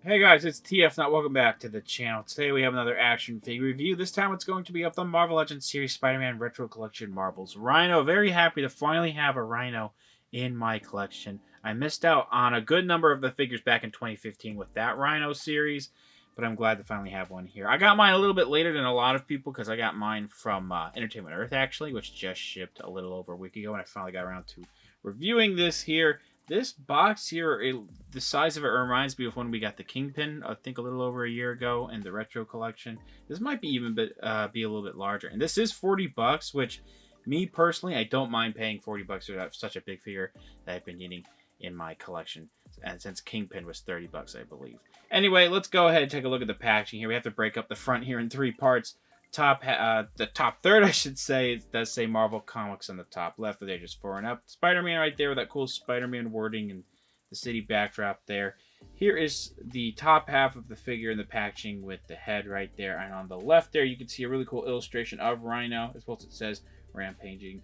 Hey guys, it's TF. Not welcome back to the channel. Today we have another action figure review. This time it's going to be of the Marvel Legends series Spider-Man Retro Collection Marvels Rhino. Very happy to finally have a Rhino in my collection. I missed out on a good number of the figures back in 2015 with that Rhino series, but I'm glad to finally have one here. I got mine a little bit later than a lot of people because I got mine from Entertainment Earth actually, which just shipped a little over a week ago, and I finally got around to reviewing this here. This box here, the size of it reminds me of when we got the Kingpin, I think a little over a year ago, in the Retro Collection. This might be even be a little bit larger. And this is $40, which, me personally, I don't mind paying $40 for such a big figure that I've been needing in my collection. And since Kingpin was $30, I believe. Anyway, let's go ahead and take a look at the packaging here. We have to break up the front here in three parts. The top third, I should say, it does say Marvel Comics on the top left, but they're just 4 and up. Spider-Man right there with that cool Spider-Man wording and the city backdrop there. Here is the top half of the figure in the packaging with the head right there. And on the left there, you can see a really cool illustration of Rhino, as well as it says Rampaging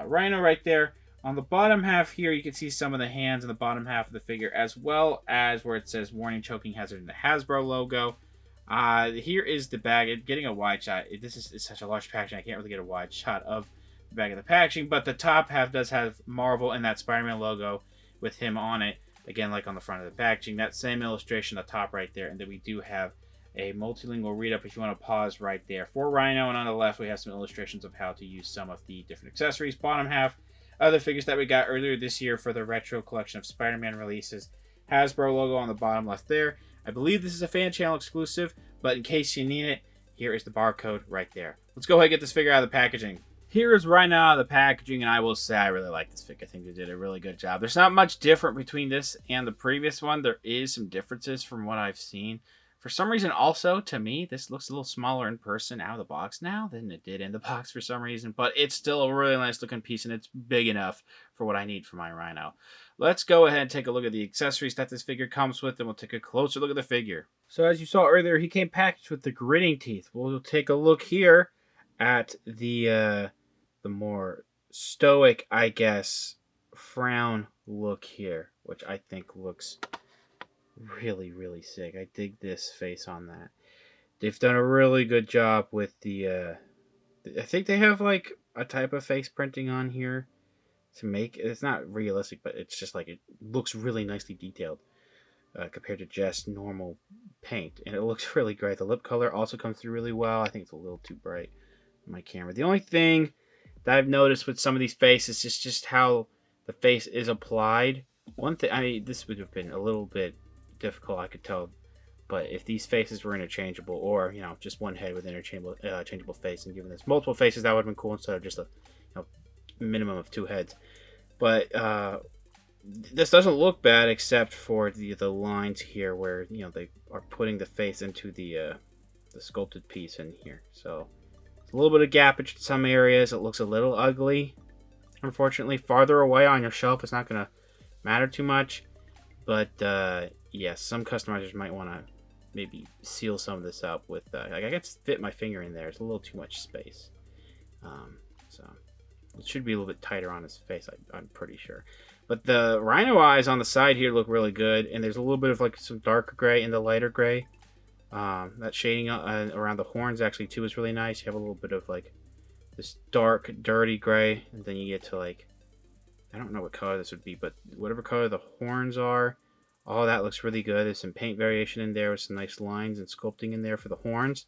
Rhino right there. On the bottom half here, you can see some of the hands in the bottom half of the figure, as well as where it says Warning Choking Hazard and the Hasbro logo. Here is the bag. Getting a wide shot. This is such a large packaging. I can't really get a wide shot of the bag of the packaging, but the top half does have Marvel and that Spider-Man logo with him on it. Again, like on the front of the packaging. That same illustration on the top right there. And then we do have a multilingual read-up if you want to pause right there for Rhino. And on the left, we have some illustrations of how to use some of the different accessories. Bottom half, other figures that we got earlier this year for the Retro Collection of Spider-Man releases. Hasbro logo on the bottom left there. I believe this is a fan channel exclusive, but in case you need it, here is the barcode right there. Let's go ahead and get this figure out of the packaging. Here is right now the packaging, and I will say I really like this figure. I think they did a really good job. There's not much different between this and the previous one. There is some differences from what I've seen. For some reason, also, to me, this looks a little smaller in person out of the box now than it did in the box for some reason. But it's still a really nice looking piece, and it's big enough for what I need for my Rhino. Let's go ahead and take a look at the accessories that this figure comes with, and we'll take a closer look at the figure. So as you saw earlier, he came packaged with the gritting teeth. We'll take a look here at the more stoic, I guess, frown look here, which I think looks really, really sick. I dig this face on that. They've done a really good job with the I think they have like a type of face printing on here to make it's not realistic, but it's just like it looks really nicely detailed compared to just normal paint, and it looks really great. The lip color also comes through really well. I think it's a little too bright on my camera. The only thing that I've noticed with some of these faces is just how the face is applied. One thing, I mean, this would have been a little bit difficult, I could tell, but if these faces were interchangeable, or just one head with interchangeable face, and given this multiple faces, that would have been cool instead of just a minimum of 2 heads. But this doesn't look bad except for the lines here where they are putting the face into the sculpted piece in here. So a little bit of gappage in some areas. It looks a little ugly, unfortunately. Farther away on your shelf, it's not going to matter too much, but yes, some customizers might want to maybe seal some of this up with I can fit my finger in there. It's a little too much space, so it should be a little bit tighter on his face, I'm pretty sure. But the Rhino eyes on the side here look really good, and there's a little bit of like some darker gray and the lighter gray. That shading around the horns actually too is really nice. You have a little bit of like this dark, dirty gray, and then you get to like, I don't know what color this would be, but whatever color the horns are, all that looks really good. There's some paint variation in there with some nice lines and sculpting in there for the horns.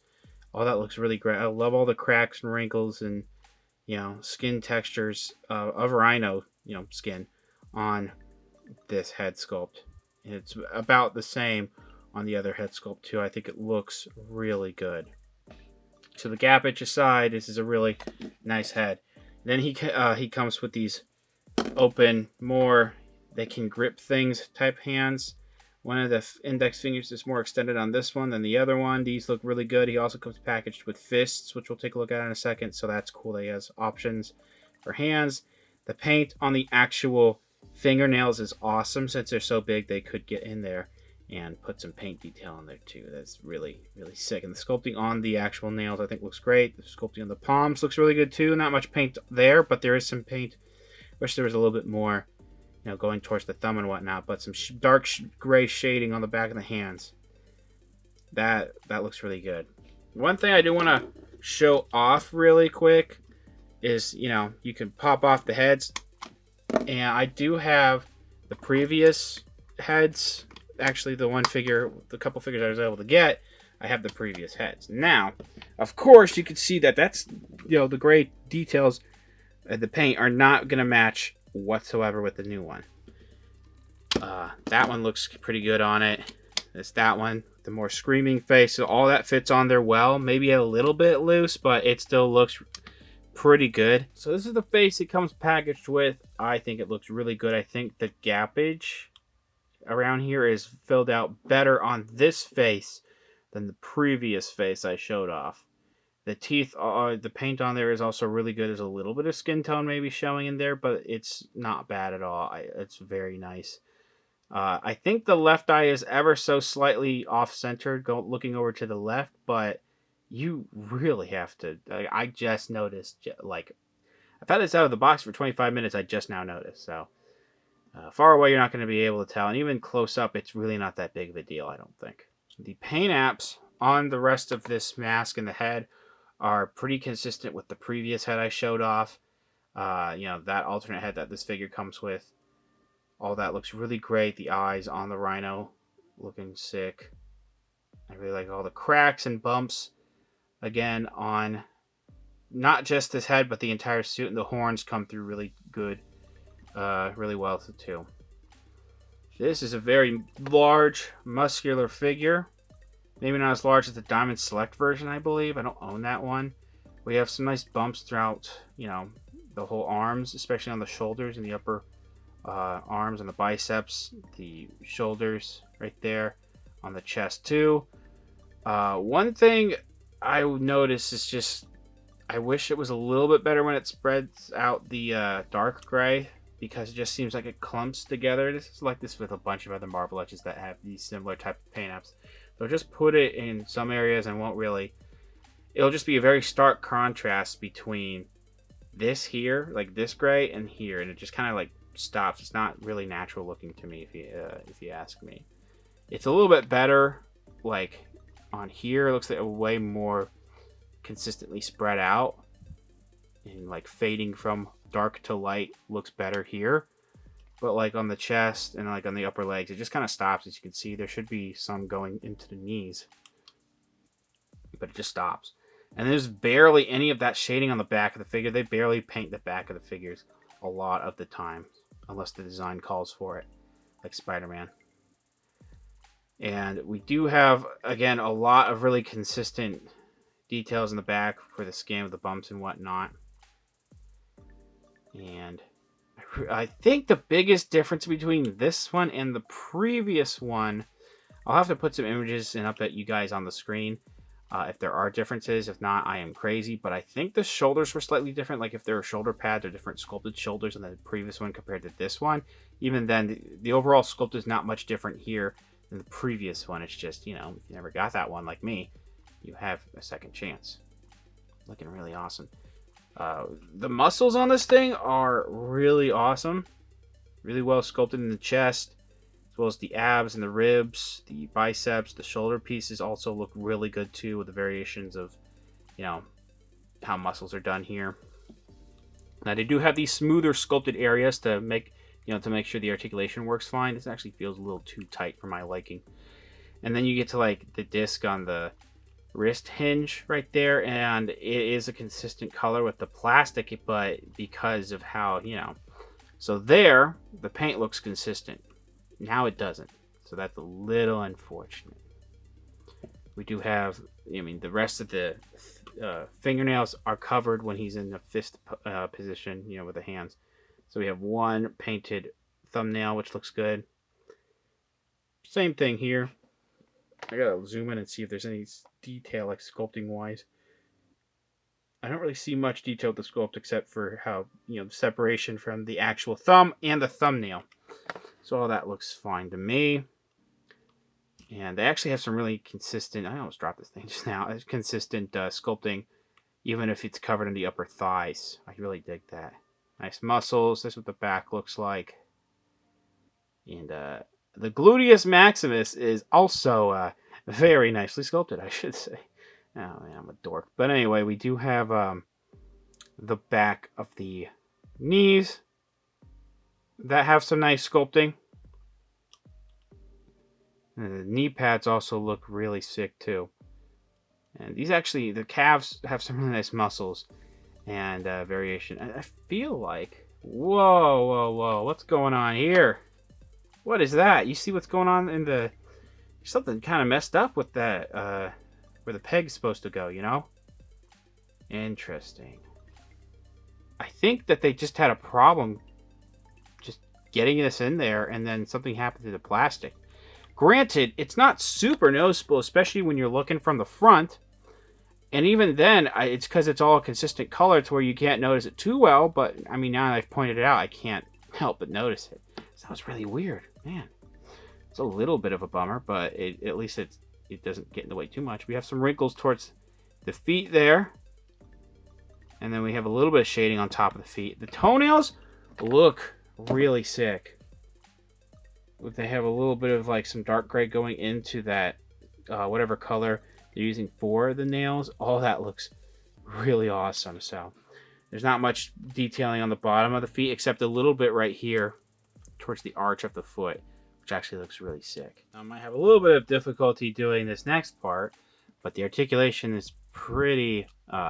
All that looks really great. I love all the cracks and wrinkles and skin textures of Rhino skin on this head sculpt. And it's about the same on the other head sculpt too. I think it looks really good. So the gappage aside, this is a really nice head. Then he comes with these open, more they can grip things type hands. One of the index fingers is more extended on this one than the other one. These look really good. He also comes packaged with fists, which we'll take a look at in a second. So that's cool that he has options for hands. The paint on the actual fingernails is awesome. Since they're so big, they could get in there and put some paint detail on there too. That's really, really sick. And the sculpting on the actual nails I think looks great. The sculpting on the palms looks really good too. Not much paint there, but there is some paint. Wish there was a little bit more going towards the thumb and whatnot, but some dark gray shading on the back of the hands. That looks really good. One thing I do want to show off really quick is, you can pop off the heads. And I do have the previous heads. Actually, the couple figures I was able to get, I have the previous heads. Now, of course, you can see that that's, the gray details of the paint are not going to match whatsoever with the new one. That one looks pretty good on it. It's that one, the more screaming face. So all that fits on there well. Maybe a little bit loose, but it still looks pretty good. So this is the face it comes packaged with. I think it looks really good. I think the gappage around here is filled out better on this face than the previous face I showed off. The teeth, the paint on there is also really good. There's a little bit of skin tone maybe showing in there, but it's not bad at all. It's very nice. I think the left eye is ever so slightly off-centered, looking over to the left, but you really have to... I just noticed, like... I've had this out of the box for 25 minutes, I just now noticed, so... far away, you're not going to be able to tell, and even close up, it's really not that big of a deal, I don't think. The paint apps on the rest of this mask and the head are pretty consistent with the previous head I showed off. That alternate head that this figure comes with. All that looks really great. The eyes on the Rhino looking sick. I really like all the cracks and bumps. Again, on not just this head, but the entire suit, and the horns come through really good. Really well, too. This is a very large, muscular figure. Maybe not as large as the Diamond Select version, I believe. I don't own that one. We have some nice bumps throughout, the whole arms, especially on the shoulders and the upper arms and the biceps, the shoulders right there, on the chest too. One thing I noticed is just, I wish it was a little bit better when it spreads out the dark gray, because it just seems like it clumps together. This is like this with a bunch of other Marvel Legends that have these similar type of paint apps. So just put it in some areas and it'll just be a very stark contrast between this here, like this gray, and here, and it just kind of like stops. It's not really natural looking to me, if you ask me. It's a little bit better, like on here. It looks like a way more consistently spread out, and like fading from dark to light looks better here. But like on the chest and like on the upper legs, it just kind of stops. As you can see, there should be some going into the knees, but it just stops. And there's barely any of that shading on the back of the figure. They barely paint the back of the figures a lot of the time, unless the design calls for it, like Spider-Man. And we do have, again, a lot of really consistent details in the back for the skin of the bumps and whatnot. And I think the biggest difference between this one and the previous one, I'll have to put some images and update you guys on the screen if there are differences. If not, I am crazy. But I think the shoulders were slightly different. Like if there were shoulder pads or different sculpted shoulders in the previous one compared to this one. Even then, the overall sculpt is not much different here than the previous one. It's just, if you never got that one like me, you have a second chance. Looking really awesome. The muscles on this thing are really awesome. Really well sculpted in the chest, as well as the abs and the ribs, the biceps, the shoulder pieces also look really good too, with the variations of, how muscles are done here. Now they do have these smoother sculpted areas to make, sure the articulation works fine. This actually feels a little too tight for my liking. And then you get to like the disc on the wrist hinge right there, and it is a consistent color with the plastic, but because of how, so there the paint looks consistent. Now it doesn't, so that's a little unfortunate. We do have, the rest of the fingernails are covered when he's in the fist position, with the hands. So we have one painted thumbnail, which looks good. Same thing here. I gotta zoom in and see if there's any detail, like sculpting wise. I don't really see much detail with the sculpt except for how, the separation from the actual thumb and the thumbnail. So all that looks fine to me. And they actually have some really consistent, I almost dropped this thing just now, consistent sculpting, even if it's covered in the upper thighs. I really dig that. Nice muscles. This is what the back looks like. And the gluteus maximus is also Very nicely sculpted, I should say. Oh man, I'm a dork. But anyway, we do have the back of the knees that have some nice sculpting. And the knee pads also look really sick too. And these actually, the calves have some really nice muscles and variation. I feel like, whoa, what's going on here? What is that? You see what's going on in the, something kind of messed up with that, where the peg's supposed to go, you know? Interesting. I think that they just had a problem just getting this in there, and then something happened to the plastic. Granted, it's not super noticeable, especially when you're looking from the front. And even then, it's because it's all a consistent color to where you can't notice it too well. But, I mean, now that I've pointed it out, I can't help but notice it. So that was really weird. Man, it's a little bit of a bummer, but at least it doesn't get in the way too much. We have some wrinkles towards the feet there. And then we have a little bit of shading on top of the feet. The toenails look really sick. They have a little bit of like some dark gray going into that whatever color they're using for the nails. All that looks really awesome. So there's not much detailing on the bottom of the feet except a little bit right here towards the arch of the foot, which actually looks really sick. I might have a little bit of difficulty doing this next part, but the articulation is pretty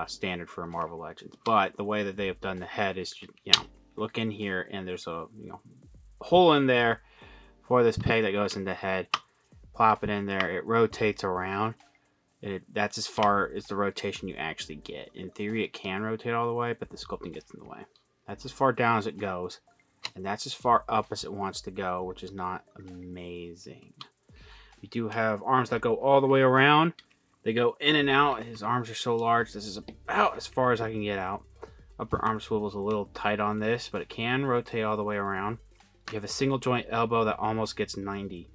standard for a Marvel Legends. But the way that they have done the head is, you know, look in here and there's a hole in there for this peg that goes in the head. Plop it in there. It rotates around. That's as far as the rotation you actually get. In theory, it can rotate all the way, but the sculpting gets in the way. That's as far down as it goes. And that's as far up as it wants to go, which is not amazing. We do have arms that go all the way around. They go in and out. His arms are so large. This is about as far as I can get out. Upper arm swivel is a little tight on this, but it can rotate all the way around. You have a single joint elbow that almost gets 90.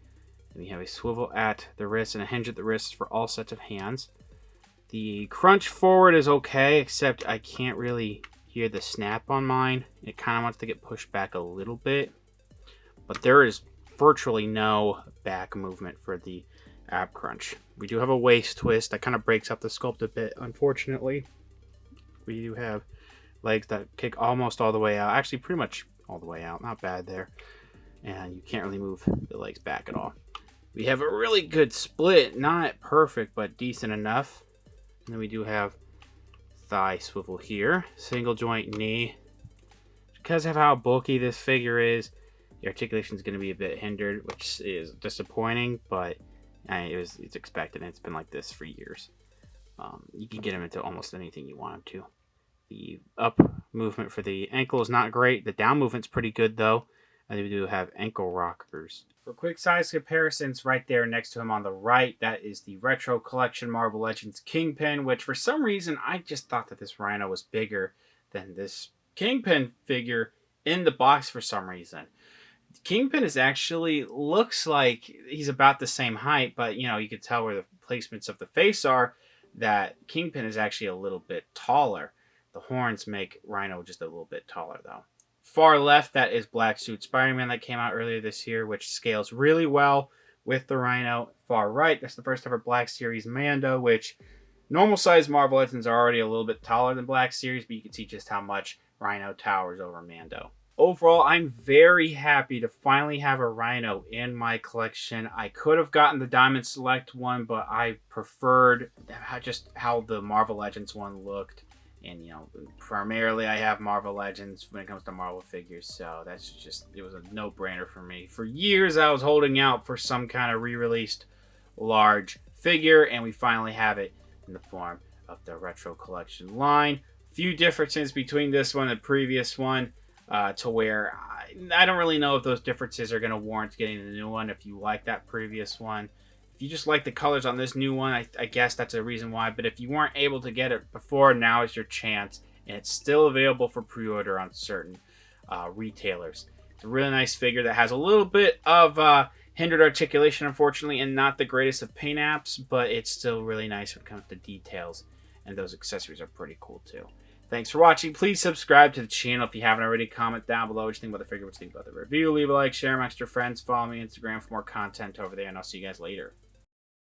And we have a swivel at the wrist and a hinge at the wrist for all sets of hands. The crunch forward is okay, except I can't really hear the snap on mine. It kind of wants to get pushed back a little bit. But there is virtually no back movement for the ab crunch. We do have a waist twist that kind of breaks up the sculpt a bit, unfortunately. We do have legs that kick almost all the way out. Actually, pretty much all the way out. Not bad there. And you can't really move the legs back at all. We have a really good split. Not perfect, but decent enough. And then we do have thigh swivel here. Single joint knee. Because of how bulky this figure is, the articulation is going to be a bit hindered, which is disappointing, but it's expected. It's been like this for years. You can get him into almost anything you want him to. The up movement for the ankle is not great. The down movement's pretty good, though. And we do have ankle rockers. For quick size comparisons, right there next to him on the right, that is the Retro Collection Marvel Legends Kingpin, which for some reason, I just thought that this Rhino was bigger than this Kingpin figure in the box for some reason. Kingpin is actually, looks like he's about the same height, but, you know, you can tell where the placements of the face are, that Kingpin is actually a little bit taller. The horns make Rhino just a little bit taller, though. Far left, that is Black Suit Spider-Man that came out earlier this year, which scales really well with the Rhino. Far right, that's the first ever Black Series Mando, which normal size Marvel Legends are already a little bit taller than Black Series, but you can see just how much Rhino towers over Mando. Overall, I'm very happy to finally have a Rhino in my collection. I could have gotten the Diamond Select one, but I preferred just how the Marvel Legends one looked. And, you know, primarily I have Marvel Legends when it comes to Marvel figures, so that's just, it was a no-brainer for me. For years, I was holding out for some kind of re-released large figure, and we finally have it in the form of the Retro Collection line. Few differences between this one and the previous one, to where I don't really know if those differences are going to warrant getting the new one if you like that previous one. If you just like the colors on this new one, I guess that's a reason why. But if you weren't able to get it before, now is your chance. And it's still available for pre-order on certain retailers. It's a really nice figure that has a little bit of hindered articulation, unfortunately, and not the greatest of paint apps. But it's still really nice when it comes to details. And those accessories are pretty cool, too. Thanks for watching. Please subscribe to the channel if you haven't already. Comment down below what you think about the figure, what you think about the review. Leave a like, share amongst your friends. Follow me on Instagram for more content over there, and I'll see you guys later.